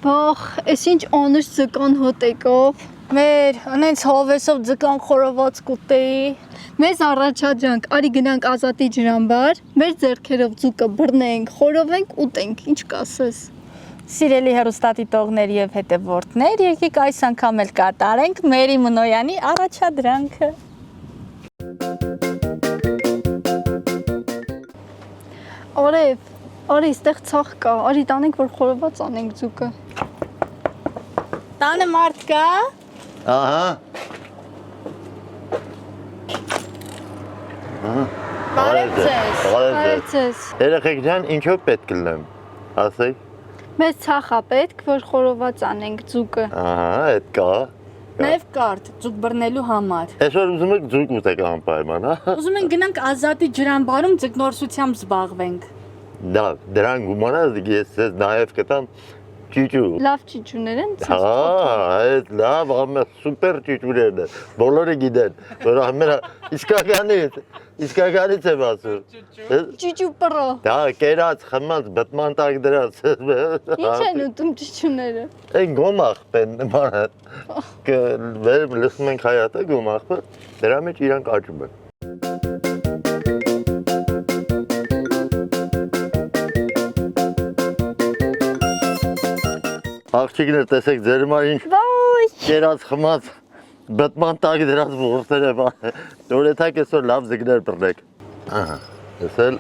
Վախ, ես ինչ անուշ ձկան հոտ եկավ։ Մեր, անենց հավեսով ձկան խորոված կուտեի։ Մեզ առաջադրանք, արի գնանք Ազատի ջրամբար, մեր ձեռքերով ձուկը բռնենք, խորովենք, ուտենք, ինչ կասես։ Սիրելի հեռուստադիտողներ եւ հետևորդներ, եկեք այս անգամ էլ կատարենք Մերի Մնոյանի առաջադրանքը։ Արև, արի, ստեղ ցախ կա, արի տանենք, որ խորոված անենք ձուկը։ Տանը մարդ կա։ Ահա։ Բարև ձեզ։ Բարև ձեզ։ Երեխեք ջան, ինչով պետք կլինեմ, ասեք։ Մեզ ցախ է պետք, որ խորոված անենք ձուկը։ Ահա, այդ կա։ Նաև կարդ ձուկ բռնելու համար։ Այսօր ուզում եք ձուկ ուտեք անպայման, հա։ Ուզում ենք գնանք Ազատի ջրամբարում ձկնորսությամբ զբաղվենք։ Լավ, դրան գումարած ես ձեզ նաև կտամ ճիճու։ Լավ ճիճուներ են ցախ։ Հա, այդ լավ, ամեն սուպեր ճիճուներն են։ Բոլորը գիտեն, որ ամենա իսկականից եմ ասում։ Ճիճու պռո։ Դա կերած, խմած, բտման տակ դրած։ Ինչ են ուտում ճիճուները։ Այն գոմախ են նման։ Վերև լսում ենք հայատը գոմախը, դրա մեջ իրանք աճում են։ Աղջիկներ տեսեք ձեր համար ինչ կերած խմած բտման տակ դրած ողորտեր է նորեթակ այսօր լավ զգներ բռնեք։ Ահա, ես էլ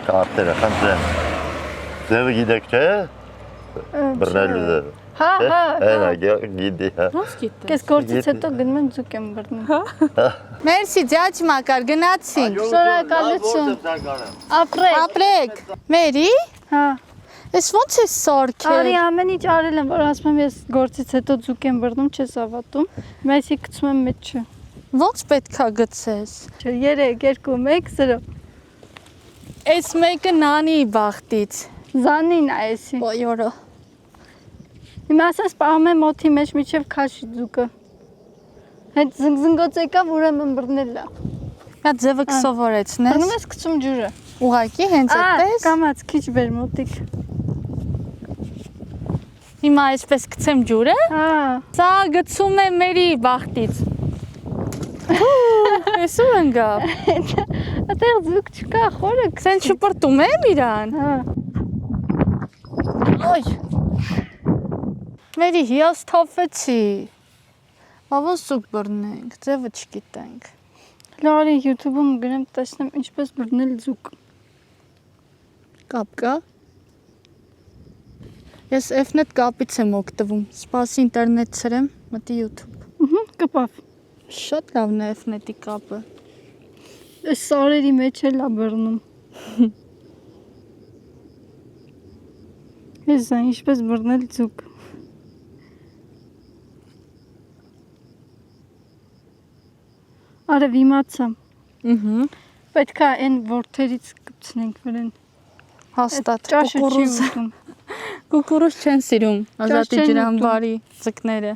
կարտերը խնդրեմ։ Ձևը գիտեք չէ։ Բռնելու ձևը։ Հա, հա։ Այնա գիտի, հա։ Ոնց գիտես։ Կես գործից հետո գնում եմ ձուկ եմ բռնում։ Մերսի ջաջ մակար գնացինք։ Շնորհակալություն։ Ապրեք։ Ապրեք։ Մերի, Հա։ ես ոնց է սարքել։ Արի ամեն ինչ արել եմ, որ ասում եմ ես գործից հետո ձուկ եմ բռնում, չես ավատում։ Մեսի գցում եմ մեջը։ Ոնց պետքա գցես։ Չէ, 3, 2, 1, 0։ Այս մեկը նանի բախտից։ Զանին է էսի։ Ոյորը։ Հիմա ասես պահում եմ օդի մեջ միջև քաշի ձուկը։ Հետ զնգզնգոց եկավ, ուրեմն բռնել է։ Դա ձևը կսովորեցնես։ Բռնում ես գցում ջուրը։ Ուղակի հենց այդպես։ Կամած քիչ բեր մոտիկ։ Հիմա այսպես գցեմ ջուրը։ Հա։ Սա գցում եմ Մերի բախտից։ Ես ու ընկա։ Այդտեղ ձուկ չկա, խորը Սեն շպրտում եմ իրան։ Հա։ Ոյ։ Մերի հիասթափվեցի։ Ո՞ւս ձուկ բռնենք, ձևը չգիտենք։ Լարի YouTube-ում գրեմ տեսնեմ ինչպես բռնել ձուկ։ Կապ կա։ Ես F-net կապից եմ օգտվում։ Սպասի ինտերնետ ցրեմ, մտի YouTube։ Կպավ։ Շատ լավն է F-net-ի կապը։ Այս սարերի մեջ էլ է բռնում։ Ես այն ինչպես բռնել ձուկ։ Արև իմացա։ Պետք է այն որդերից գցնենք վրան։ Հաստատ Ճաշը չի կուկուռուզ։ ուտում։ Կուկուռուզ չեն սիրում Ազատի չեն ջրամբարի ձկները։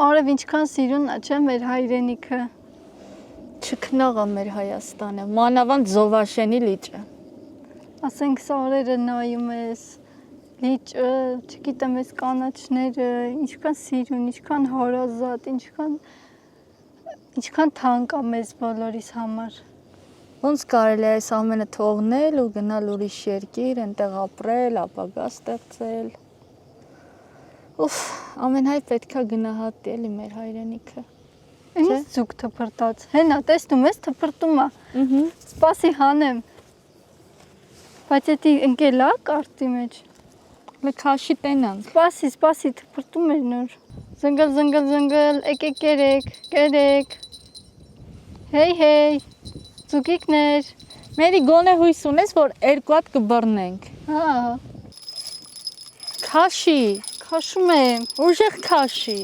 Արև ինչքան սիրուն է, չէ՞ մեր հայրենիքը։ Չքնաղ է մեր Հայաստանը, մանավանդ Զովաշենի լիճը։ Ասենք սարերը նայում ես, լիճը, չգիտեմ, այս կանաչները, ինչքան սիրուն, ինչքան հարազատ, ինչքան թանկ է մեզ բոլորիս համար։ Ոնց կարելի է այս ամենը թողնել ու գնալ ուրիշ երկիր, այնտեղ ապրել, ապագա ստեղծել։ Ուֆ, ամենհայ պետքա գնահատի էլի մեր հայրենիքը։ Ինչ ձուկ թփրտած։ Հենա, տեսնում ես, թփրտում է։ Սպասի հանեմ։ Բայց էդի ընկել է կարտի մեջ։ Լքաշի տենանք։ Սպասի, թփրտում էր նոր։ Զնգլ, եկեք կերեք։ Հեյ, ձուկիկներ։ Մերի գոնե հույս ունես, որ երկու հատ կբռնենք։ Հա, Քաշի, քաշում եմ։ ուժեղ քաշի։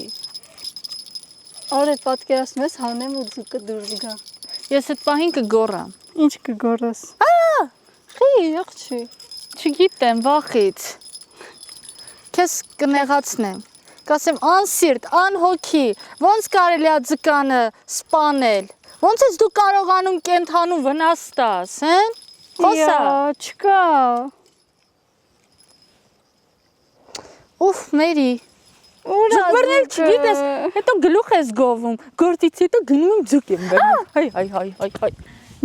Արև պատկերացնում ես հանեմ ու ձուկը դուրս գա։ Ես այդ պահին կգոռամ։ Ինչ կգորես։ Խի, աղջի։ Չգիտեմ, վախից։ Քեզ կնեղացնեմ։ Կասեմ անսիրտ, անհոգի, ոնց կարելի է ձկանը սպանել։ Ոնց ես դու կարողանում կենթանու վնաս տաս, հեն? Խոսա։ Չկա։ Ուֆ, Մերի։ Ուր Ձուկ բռնել չգիտես, հետո գլուխ ես գովում, գործից հետո գնում եմ ձուկ եմ բռնում, հայ։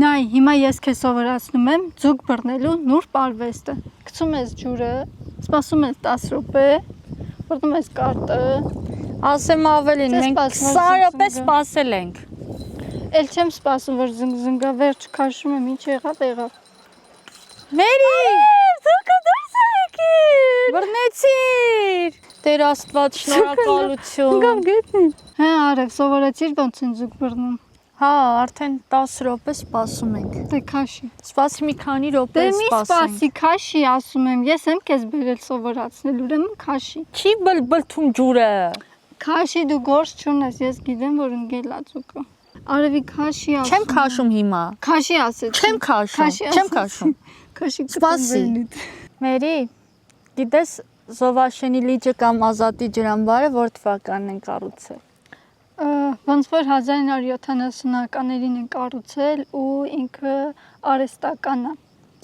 Նայ, հիմա ես քեզ սովորացնում եմ ձուկ բռնելու նուրբ արվեստը։ Գցում ես ջուրը, սպասում ես 10 րոպե, բռնում ես կարտը, Ասեմ ավելին, մենք 20 րոպե սպասել ենք։ էլ չեմ սպասում, որ զնգա վերջ քաշում եմ, ինչ եղավ։ Մերի, Ձուկը դուրս է եկել։ բռնեցիր։ Տեր Աստված, շնորհակալություն։ Գամ գետնին։ Հա, արև, սովորեցիր ոնց են ձուկ բռնում։ Հա, արդեն 10 րոպե սպասում ենք։ Դե քաշի։ Սպասի մի քանի րոպե Դե մի սպասենք։ սպասի, քաշի, ասում եմ, ես եմ քեզ բերել սովորացնել, ուրեմն քաշի։ Չի բլբլթում ջուրը։ Քաշի դու գործ չունես, ես գիտեմ, որ ընկել ա ձուկը։ Արևի քաշի ասում։ Չեմ քաշում հիմա։ Քաշի ասեցի։ Չեմ քաշում։ Քաշի Սպասի։ Մերի, գիտես Զովաշենի լիճը կամ Ազատի ջրամբարը որ թվականն են կառուցել։ Ոնց որ 1970-ականներին են կառուցել ու ինքը արհեստական է։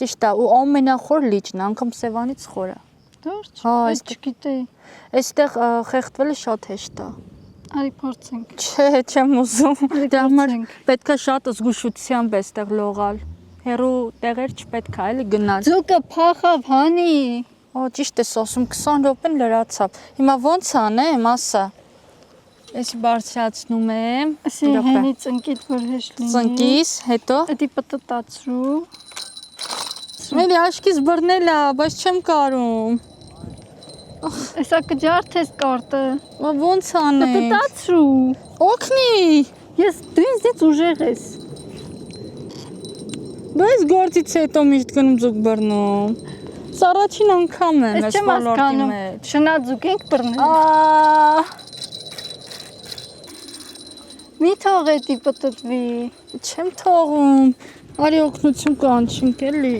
Ճիշտ է, ու ամենախոր լիճն, անգամ Սևանից խորը։ Դուրս։ Հա, Ես չգիտեի։ Այստեղ խեղդվելը շատ հեշտ է։ Արի փորձենք։ Չէ, չեմ ուզում։ Դրա համար փորձենք։ պետք է շատ զգուշությամբ այստեղ լողալ։ Հերու տեղեր չպետք է էլի գնալ։ Ձուկը փախավ, հանի։ Օ, ճիշտ ես ասում, 20 րոպեն լրացավ։ Հիմա ոնց անեմ, ասա։ Ես բարձրացնում եմ։ Ասի հենի ծնկիդ որ հեշտ լինի։ Ծնկիս, հետո։ Էդի պտտացրու։ Մերի աշկիս բռնել է, բայց չեմ կարում։ Էսա կջարդես կարտը։ Ոնց անեմ։ Պտտացրու։ Օգնի։ Ես դու ինձ ուժեղ ես։ Դու ես գործից հետո միշտ գնում ձուկ բռնում։ Սա առաջին անգամ եմ Ես այս չեմ ոլորտի հասկանում։ մեջ։ Շնաձուկ ենք բռնել։ Մի թող էդի պտտվի։ Չեմ թողում։ Արի օգնություն կանչենք էլի։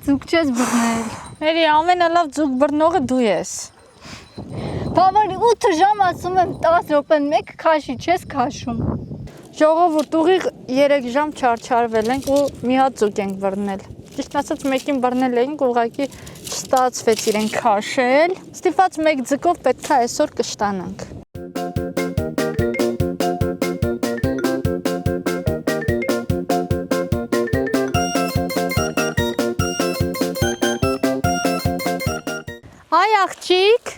Ձուկ չես բռնել։ Մերի ամենալավ ձուկ բռնողը դու ես։ Բավարի 8 ժամ ասում եմ 10 րոպեն մեկ քաշի, չես քաշում։ Ժողովուրդ ուղիղ 3 ժամ չարչարվել ենք ու մի հատ ձուկ ենք բռնել։ Ճիշտ ասած մեկին բռնել էինք, ուղղակի չստացվեց իրեն քաշել։ Ստիպված մեկ ձկով պետք է այսօր կշտանանք։ Այ աղջիկ,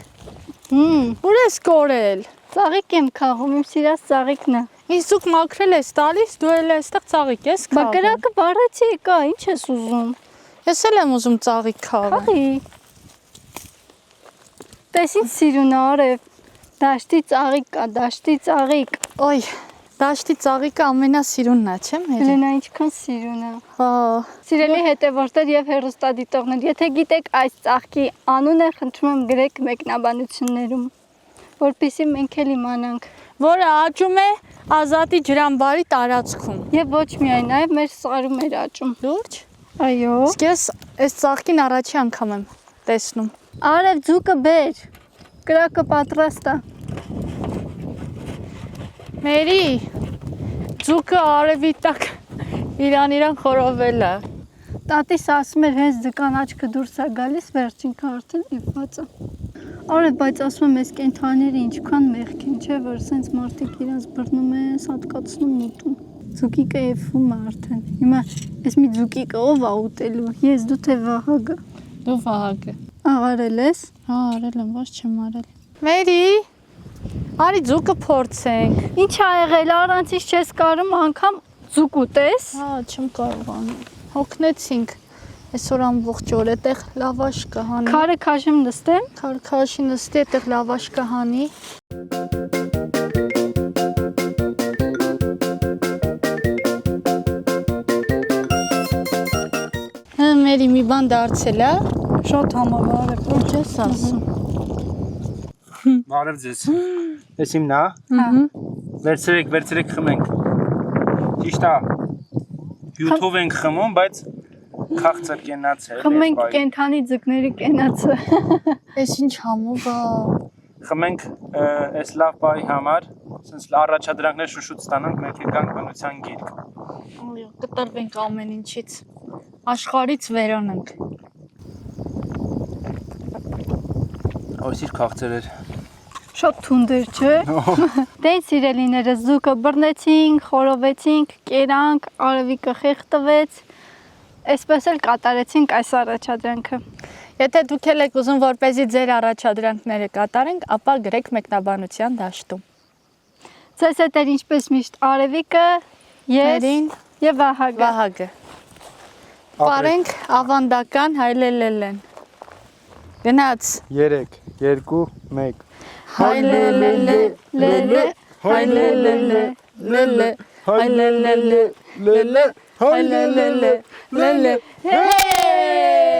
ուր ես կորել։ Ծաղիկ եմ քաղում, իմ սիրած ծաղիկն է։ Ինձ ձուկ մաքրել ես տալիս, դու էլ այստեղ ծաղիկ ես Բա քաղում։ կրակը վառեցի եկա, ինչ ես ուզում։ Ես էլ եմ ուզում ծաղիկ քաղեմ։ Խաղի։ Տես ինչ սիրուն է արև։ Դաշտի ծաղիկ կա, դաշտի ծաղիկ։ Ոյ, դաշտի ծաղիկը ամենասիրունն է, չէ՞ Մերի։ Լենա ինչքան սիրուն է։ Հա, Սիրելի հետևորդներ եւ հեռուստադիտողներ, եթե գիտեք այս ծաղկի անունը, խնդրում եմ գրեք մեկնաբանություններում, որպեսզի մենք էլ իմանանք։ որը աճում է Ազատի ջրամբարի տարածքում։ Եվ ոչ միայն, նաեւ մեր սարում էր աճում։ Լուրջ։ Այո։ Իսկ ես այս ծաղկին առաջի անգամ եմ տեսնում։ Արև ձուկը բեր։ Կրակը պատրաստ է։ Մերի, ձուկը արևի տակ իրան խորովել է։ Տատիս ասում էր հենց ձկան աչքը դուրս է գալիս, վերջինքը արդեն իվված է։ Արև, բայց ասում եմ, այս կենթանիները ինչքան մեղք են, չէ, որ սենց մարդիկ իրենց բռնում են, սատկացնում ուտում։ Ձուկիկը եփվում է արդեն։ Հիմա այս մի ձուկիկը ով է ուտելու։ Ես դու թե Վահագը։ Դու Վահագը։ Աղարել ես։ Հա, արել եմ, ոչ չեմ արել։ Մերի, արի ձուկը փորձենք։ Ինչ ա եղել, առանցից չես կարում անգամ ձուկ ուտես։ Հա, չեմ կարողանում։ Հոգնեցինք։ Այսօր ամբողջ օր այդտեղ լավաշ կհանի։ Քարը քաշեմ նստեմ։ Քարքաշի նստի այդտեղ լավաշ կհանի։ Հա, Մերի մի բան դարձել է։ Շատ համավար է։ Ինչ ես ասում։ Բարև ձեզ։ Ես իմն է։ Հա։ Վերցրեք խմենք։ Ճիշտ է։ Յութով ենք խմում, բայց քաղցր կենացել։ Խմենք կենթանի ձկների կենացը։ Էս ինչ համով է։ Խմենք այս լավ բայ համար, ասես առաջադրանքներ շուշուտ ստանանք, մենք եկանք բնության գիրք։ Կտրվենք ամեն ինչից։ Աշխարից վերանանք։ Այսիր քաղցրեր։ Շատ թունդեր չէ։ Դե սիրելիները զուկը բռնեցինք, խորովեցինք, կերանք, արևիկը խեղդվեց։ Այսպես էլ կատարեցինք այս առաջադրանքը։ Եթե դուք եք ուզում որպեսզի ձեր առաջադրանքները կատարենք, ապա գրեք մեկնաբանության դաշտում։ Ձեզ հետ էր ինչպես միշտ Արևիկը, ես եւ Վահագը։ Վահագը։ Պարենք ավանդական հայլելելեն։ Գնաց։ 3, 2, 1 Հայլելելե, լելե, հայլելելե, լելե, հայլելելե, լելե, հայլելելե, լելե։ Հեյ!